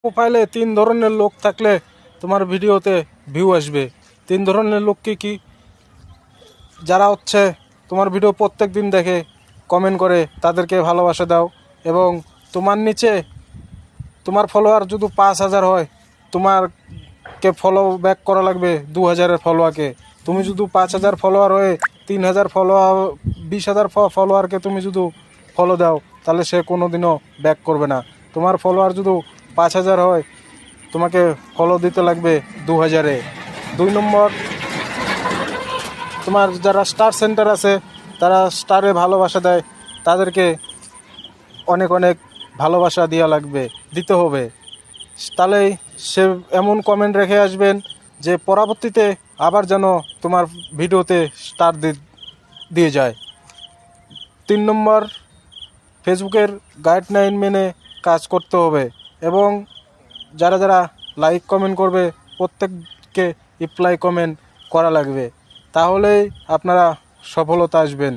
প্রোফাইলে 3 ধরনের লোক থাকলে তোমার ভিডিওতে ভিউ আসবে। 3 ধরনের লোক কি? যারা হচ্ছে তোমার ভিডিও প্রত্যেক দিন দেখে, কমেন্ট করে, তাদেরকে ভালোবাসা দাও। এবং তোমার নিচে তোমার ফলোয়ার যদি 5000 হয়, তোমারকে ফলো ব্যাক করা লাগবে 2000 ফলোয়ারকে। তুমি যদি 5000 ফলোয়ার হয়ে 3000 ফলোয়ার 20000 ফলোয়ারকে তুমি যদি ফলো দাও, তাহলে সে কোনো দিনও ব্যাক করবে না। তোমার ফলোয়ার যদি 5000 হয়, তোমাকে ফলো দিতে লাগবে 2000-এ। 2 নম্বর, তোমার যারা স্টার সেন্টার আছে, তারা স্টারে ভালোবাসা দেয়, তাদেরকে অনেক অনেক ভালোবাসা দিতে হবে। তাহলেই সে এমন কমেন্ট রেখে আসবেন যে পরবর্তীতে আবার যেন তোমার ভিডিওতে স্টার দিয়ে যায়। 3 নম্বর, ফেসবুকের গাইডলাইন মেনে কাজ করতে হবে এবং যারা যারা লাইক কমেন্ট করবে প্রত্যেককে রিপ্লাই কমেন্ট করা লাগবে। তাহলেই আপনারা সফলতা আসবেন।